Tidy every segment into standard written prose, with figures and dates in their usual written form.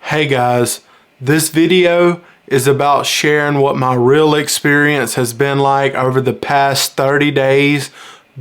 Hey guys, this video is about sharing what my real experience has been like over the past 30 days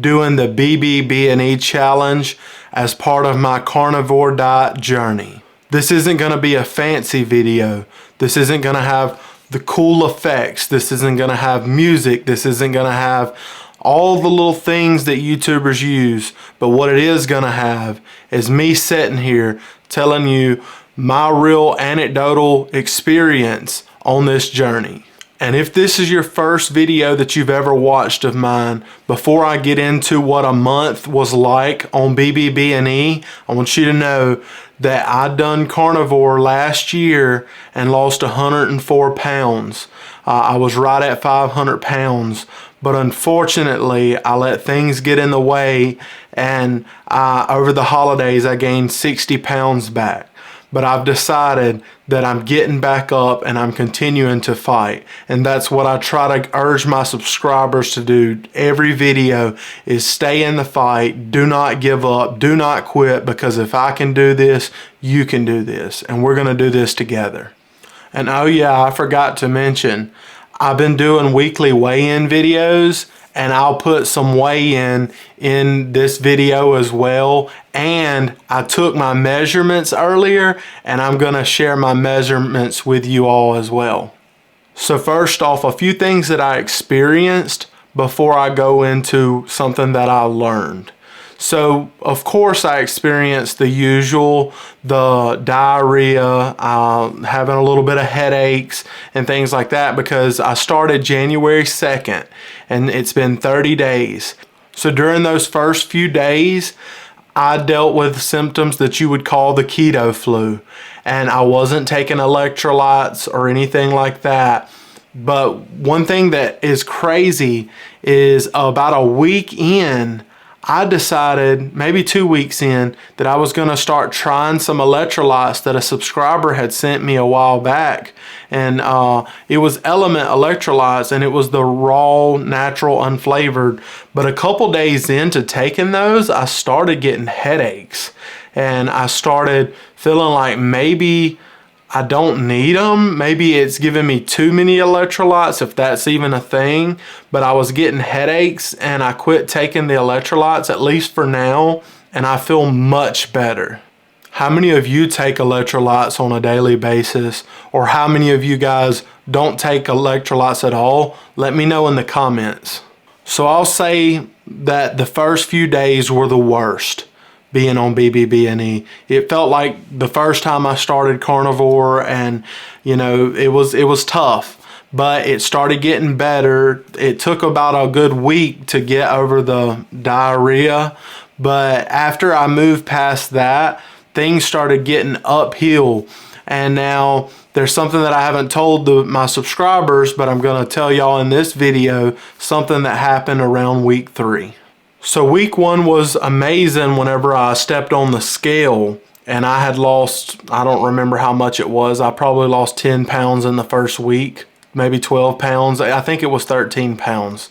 doing the Bbbe challenge as part of my carnivore diet journey. This isn't going to be a fancy video. This isn't going to have the cool effects. This isn't going to have music. This isn't going to have all the little things that YouTubers use. But what it is going to have is me sitting here telling you my real anecdotal experience on this journey. And if this is your first video that you've ever watched of mine, before I get into what a month was like on Bbbe, I want you to know that I done carnivore last year and lost 104 pounds. I was right at 500 pounds, but unfortunately I let things get in the way, and over the holidays I gained 60 pounds back. But I've decided that I'm getting back up and I'm continuing to fight. And that's what I try to urge my subscribers to do every video, is stay in the fight. Do not give up. Do not quit, because if I can do this, you can do this. And we're going to do this together. And oh yeah, I forgot to mention, I've been doing weekly weigh-in videos, and I'll put some weigh-in in this video as well. And I took my measurements earlier, and I'm gonna share my measurements with you all as well. So first off, a few things that I experienced before I go into something that I learned. So of course I experienced the usual, the diarrhea, having a little bit of headaches and things like that, because I started January 2nd and it's been 30 days. So during those first few days, I dealt with symptoms that you would call the keto flu, and I wasn't taking electrolytes or anything like that. But one thing that is crazy is about a week in, I decided, maybe 2 weeks in, that I was going to start trying some electrolytes that a subscriber had sent me a while back. And it was Element electrolytes, and it was the raw, natural, unflavored. But a couple days into taking those, I started getting headaches. And I started feeling like maybe I don't need them. Maybe it's giving me too many electrolytes, if that's even a thing. But I was getting headaches, and I quit taking the electrolytes, at least for now, and I feel much better. How many of you take electrolytes on a daily basis? Or how many of you guys don't take electrolytes at all? Let me know in the comments. So I'll say that the first few days were the worst being on Bbbe. It felt like the first time I started carnivore, and you know, it was tough, but it started getting better. It took about a good week to get over the diarrhea, but after I moved past that, things started getting uphill. And now there's something that I haven't told my subscribers, but I'm going to tell y'all in this video, something that happened around week 3. So week 1 was amazing whenever I stepped on the scale, and I had lost, I don't remember how much it was. I probably lost 10 pounds in the first week, maybe 12 pounds. I think it was 13 pounds.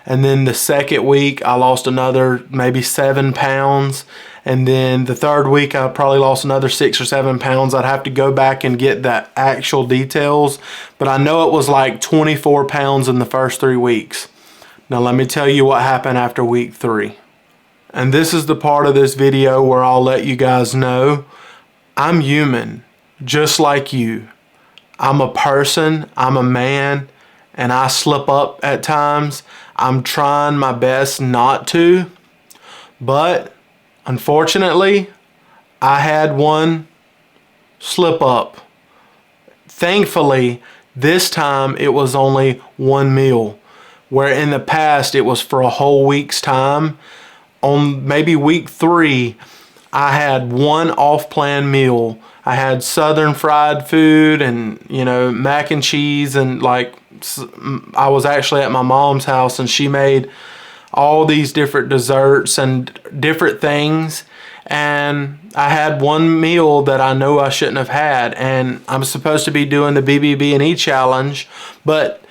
And then the second week I lost another maybe 7 pounds. And then the third week I probably lost another 6 or 7 pounds. I'd have to go back and get the actual details, but I know it was like 24 pounds in the first 3 weeks. Now let me tell you what happened after week 3. And this is the part of this video where I'll let you guys know I'm human, just like you. I'm a person, I'm a man, and I slip up at times. I'm trying my best not to, but unfortunately, I had one slip up. Thankfully, this time it was only one meal, where in the past it was for a whole week's time. On maybe week 3, I had one off-plan meal. I had southern fried food and, you know, mac and cheese, and like, I was actually at my mom's house and she made all these different desserts and different things. And I had one meal that I know I shouldn't have had, and I'm supposed to be doing the Bbbe challenge, but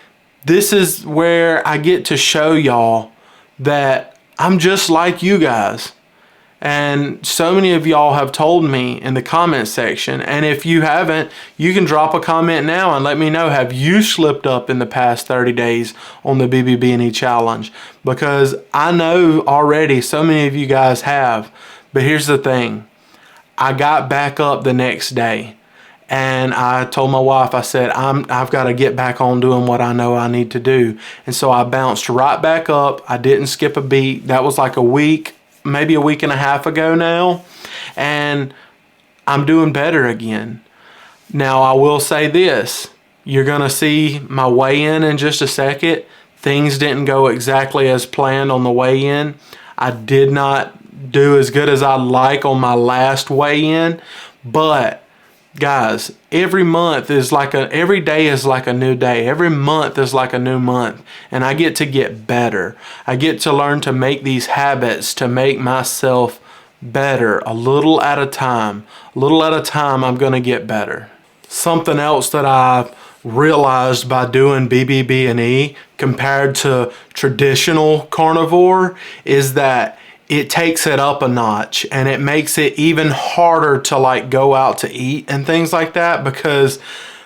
this is where I get to show y'all that I'm just like you guys. And so many of y'all have told me in the comment section, and if you haven't, you can drop a comment now and let me know, have you slipped up in the past 30 days on the Bbbe challenge? Because I know already so many of you guys have. But here's the thing, I got back up the next day and I told my wife, I said, I've got to get back on doing what I know I need to do. And so I bounced right back up. I didn't skip a beat. That was like a week, maybe a week and a half ago now. And I'm doing better again. Now I will say this, you're going to see my weigh-in in just a second. Things didn't go exactly as planned on the weigh-in. I did not do as good as I'd like on my last weigh-in, but guys, every day is like a new day. Every month is like a new month. And I get better. I get to learn to make these habits to make myself better a little at a time. A little at a time, I'm going to get better. Something else that I've realized by doing Bbbe compared to traditional carnivore is that it takes it up a notch, and it makes it even harder to like go out to eat and things like that, because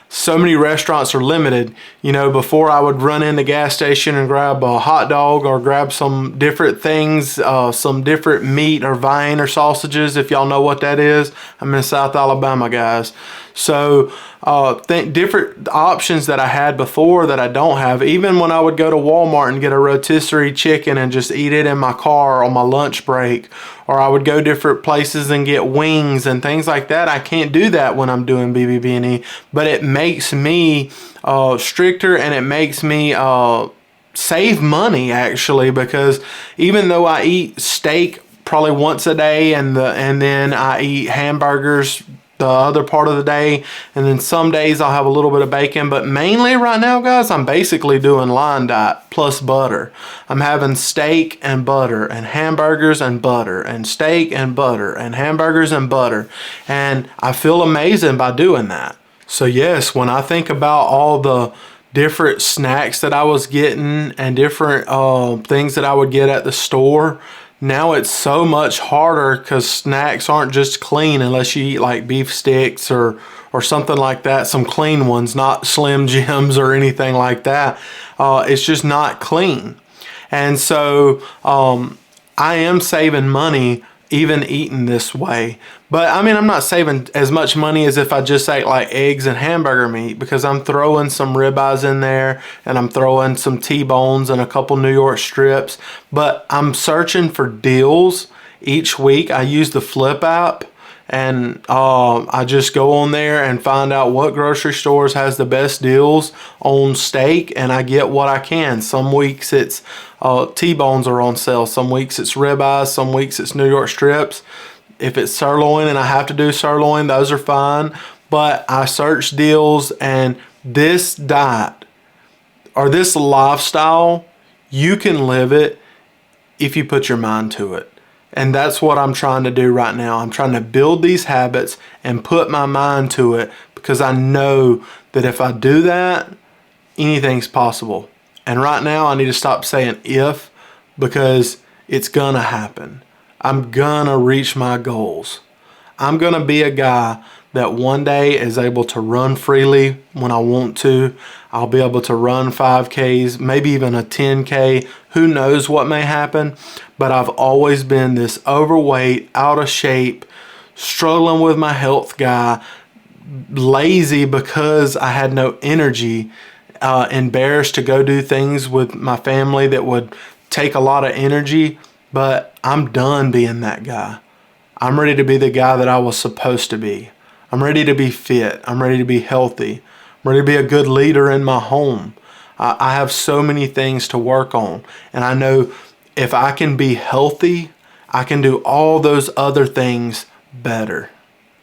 so many restaurants are limited. You know, before I would run in the gas station and grab a hot dog or grab some different things, some different meat or vine or sausages, if y'all know what that is. I'm in South Alabama, guys. So different options that I had before that I don't have. Even when I would go to Walmart and get a rotisserie chicken and just eat it in my car on my lunch break, or I would go different places and get wings and things like that. I can't do that when I'm doing Bbbe, but it makes me stricter, and it makes me save money actually, because even though I eat steak probably once a day and then I eat hamburgers the other part of the day, and then some days I'll have a little bit of bacon, but mainly right now, guys, I'm basically doing line diet plus butter. I'm having steak and butter and hamburgers and butter and steak and butter and hamburgers and butter, and I feel amazing by doing that. So yes, when I think about all the different snacks that I was getting and different things that I would get at the store, now it's so much harder because snacks aren't just clean unless you eat like beef sticks or something like that, some clean ones, not Slim Jims or anything like that. It's just not clean. And so I am saving money even eating this way. But I mean, I'm not saving as much money as if I just ate like eggs and hamburger meat, because I'm throwing some ribeyes in there, and I'm throwing some T-bones and a couple New York strips. But I'm searching for deals each week. I use the Flip app, and I just go on there and find out what grocery stores has the best deals on steak, and I get what I can. Some weeks it's T-bones are on sale, some weeks it's ribeyes, some weeks it's New York strips. If it's sirloin and I have to do sirloin, those are fine. But I search deals, and this diet or this lifestyle, you can live it if you put your mind to it. And that's what I'm trying to do right now. I'm trying to build these habits and put my mind to it, because I know that if I do that, anything's possible. And right now I need to stop saying if, because it's gonna happen. I'm gonna reach my goals. I'm gonna be a guy that one day is able to run freely when I want to. I'll be able to run 5Ks, maybe even a 10K. Who knows what may happen? But I've always been this overweight, out of shape, struggling with my health guy, lazy because I had no energy, embarrassed to go do things with my family that would take a lot of energy. But I'm done being that guy. I'm ready to be the guy that I was supposed to be. I'm ready to be fit. I'm ready to be healthy. I'm ready to be a good leader in my home. I have so many things to work on. And I know if I can be healthy, I can do all those other things better.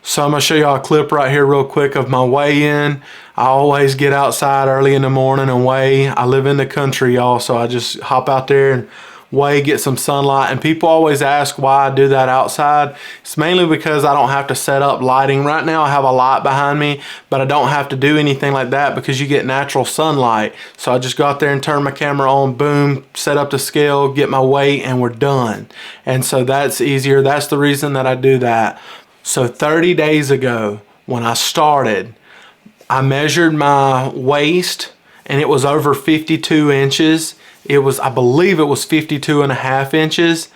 So I'm going to show y'all a clip right here real quick of my weigh-in. I always get outside early in the morning and weigh. I live in the country, y'all, so I just hop out there and way, get some sunlight. And people always ask why I do that outside. It's mainly because I don't have to set up lighting. Right now I have a light behind me, but I don't have to do anything like that because you get natural sunlight. So I just go out there and turn my camera on, boom, set up the scale, get my weight, and we're done. And so that's easier. That's the reason that I do that. So 30 days ago when I started, I measured my waist and it was over 52 inches. I believe it was 52.5 inches.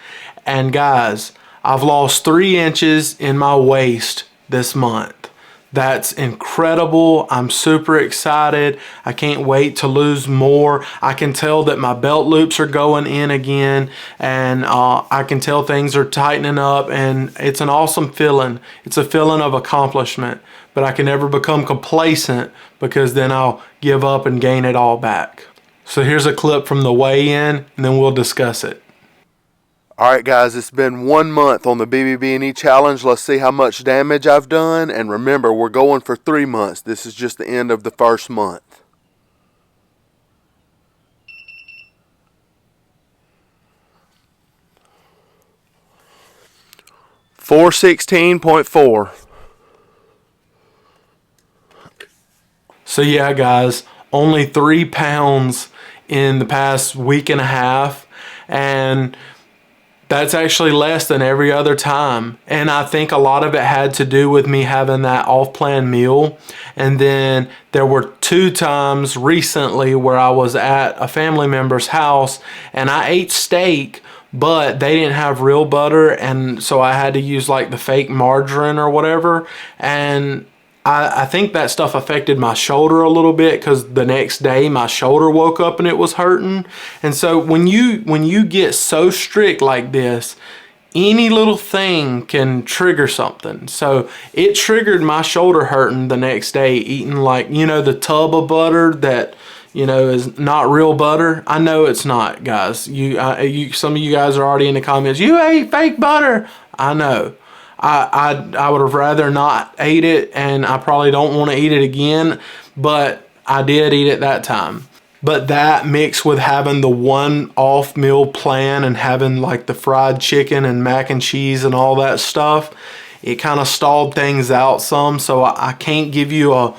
And guys, I've lost 3 inches in my waist this month. That's incredible. I'm super excited. I can't wait to lose more. I can tell that my belt loops are going in again, and I can tell things are tightening up, and it's an awesome feeling. It's a feeling of accomplishment, but I can never become complacent because then I'll give up and gain it all back. So here's a clip from the weigh-in, and then we'll discuss it. Alright guys, it's been 1 month on the Bbbe challenge. Let's see how much damage I've done. And remember, we're going for 3 months. This is just the end of the first month. $416.4. So yeah guys, only 3 pounds in the past week and a half. And that's actually less than every other time. And I think a lot of it had to do with me having that off-plan meal. And then there were 2 times recently where I was at a family member's house and I ate steak, but they didn't have real butter, and so I had to use like the fake margarine or whatever. And I think that stuff affected my shoulder a little bit because the next day my shoulder woke up and it was hurting. And so when you get so strict like this, any little thing can trigger something. So it triggered my shoulder hurting the next day, eating like, you know, the tub of butter that, you know, is not real butter. I know it's not, guys. Some of you guys are already in the comments, you ate fake butter. I know. I would have rather not ate it, and I probably don't want to eat it again, but I did eat it that time. But that mixed with having the one off meal plan and having like the fried chicken and mac and cheese and all that stuff, it kind of stalled things out some. So I can't give you a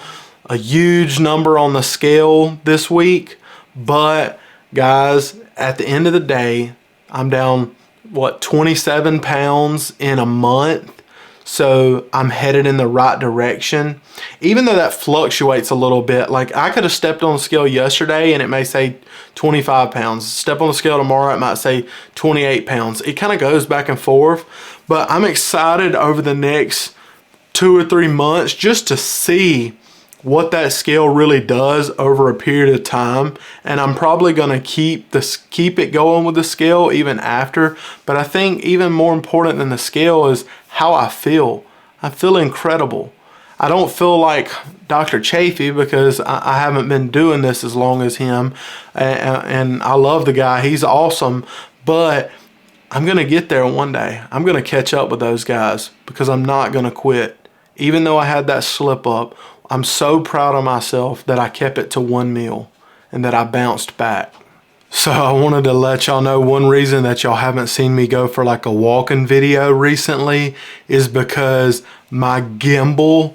huge number on the scale this week, but guys, at the end of the day, I'm down, what, 27 pounds in a month. So I'm headed in the right direction, even though that fluctuates a little bit. Like I could have stepped on the scale yesterday and it may say 25 pounds. Step on the scale tomorrow, it might say 28 pounds. It kind of goes back and forth, but I'm excited over the next 2 or 3 months just to see what that scale really does over a period of time. And I'm probably gonna keep it going with the scale even after. But I think even more important than the scale is how I feel. I feel incredible. I don't feel like Dr. Chafee because I haven't been doing this as long as him. And I love the guy, he's awesome. But I'm gonna get there one day. I'm gonna catch up with those guys because I'm not gonna quit. Even though I had that slip up, I'm so proud of myself that I kept it to 1 meal and that I bounced back. So I wanted to let y'all know one reason that y'all haven't seen me go for like a walking video recently is because my gimbal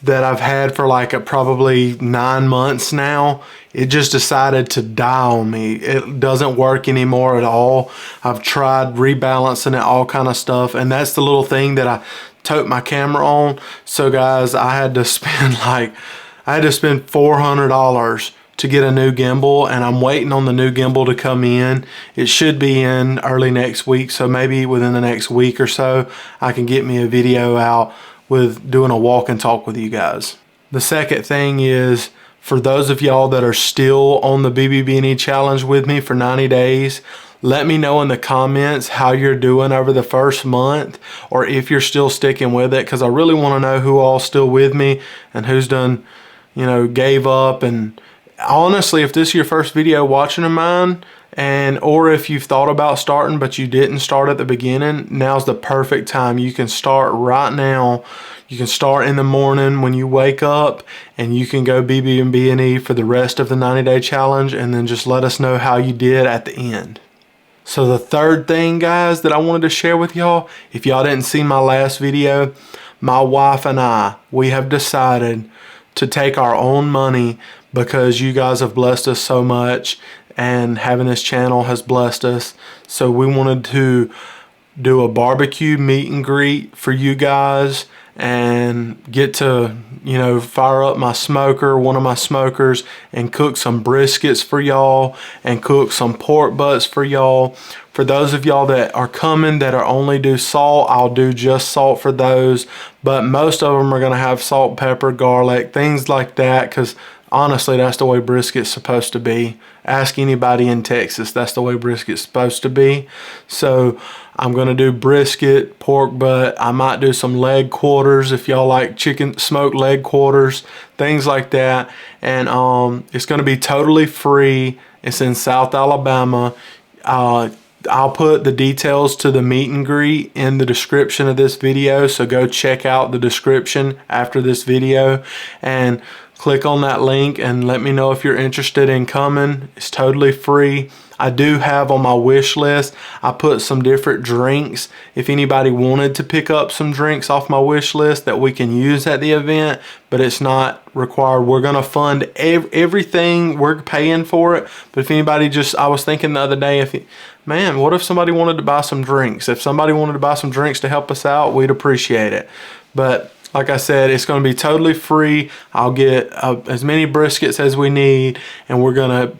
that I've had for like probably 9 months now, it just decided to die on me. It doesn't work anymore at all. I've tried rebalancing it, all kind of stuff, and that's the little thing that I tote my camera on. So guys, I had to spend $400 to get a new gimbal, and I'm waiting on the new gimbal to come in. It should be in early next week, so maybe within the next week or so I can get me a video out with doing a walk and talk with you guys. The second thing is, for those of y'all that are still on the Bbbe challenge with me for 90 days, let me know in the comments how you're doing over the first month, or if you're still sticking with it, because I really want to know who all's still with me and who's done, you know, gave up. And honestly, if this is your first video watching of mine, or if you've thought about starting but you didn't start at the beginning, now's the perfect time. You can start right now. You can start in the morning when you wake up, and you can go Bbbe for the rest of the 90-day challenge, and then just let us know how you did at the end. So the third thing, guys, that I wanted to share with y'all, if y'all didn't see my last video, my wife and I, we have decided to take our own money because you guys have blessed us so much and having this channel has blessed us. So we wanted to do a barbecue meet and greet for you guys and get to, you know, fire up my smoker, one of my smokers, and cook some briskets for y'all and cook some pork butts for y'all. For those of y'all that are coming that are only do salt, I'll do just salt for those, but most of them are gonna have salt, pepper, garlic, things like that, because honestly, that's the way brisket's supposed to be. Ask anybody in Texas, that's the way brisket's supposed to be. So I'm gonna do brisket, pork butt. I might do some leg quarters if y'all like chicken, smoked leg quarters, things like that. And it's gonna be totally free. It's in South Alabama. I'll put the details to the meet and greet in the description of this video, so go check out the description after this video and click on that link and let me know if you're interested in coming. It's totally free. I do have on my wish list, I put some different drinks. If anybody wanted to pick up some drinks off my wish list that we can use at the event, but it's not required. We're gonna fund everything, we're paying for it. But if anybody I was thinking the other day, man, what if somebody wanted to buy some drinks? If somebody wanted to buy some drinks to help us out, we'd appreciate it. But like I said, it's going to be totally free. I'll get as many briskets as we need, and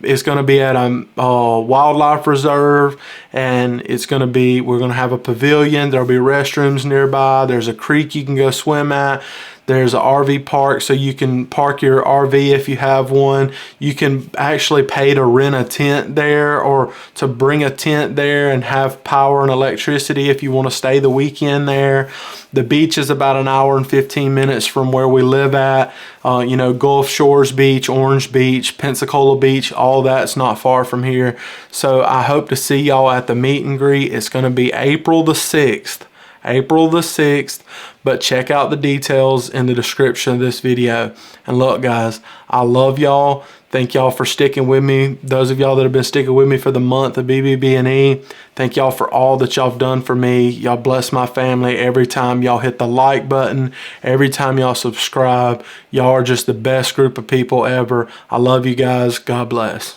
it's going to be at a wildlife reserve, and we're going to have a pavilion. There'll be restrooms nearby. There's a creek you can go swim at. There's an RV park, so you can park your RV if you have one. You can actually pay to rent a tent there or to bring a tent there and have power and electricity if you want to stay the weekend there. The beach is about an hour and 15 minutes from where we live at. You know, Gulf Shores Beach, Orange Beach, Pensacola Beach, all that's not far from here. So I hope to see y'all at the meet and greet. It's going to be April the 6th. April the 6th, but check out the details in the description of this video. And look, guys, I love y'all. Thank y'all for sticking with me. Those of y'all that have been sticking with me for the month of Bbbe, thank y'all for all that y'all have done for me. Y'all bless my family every time y'all hit the like button, every time y'all subscribe. Y'all are just the best group of people ever. I love you guys. God bless.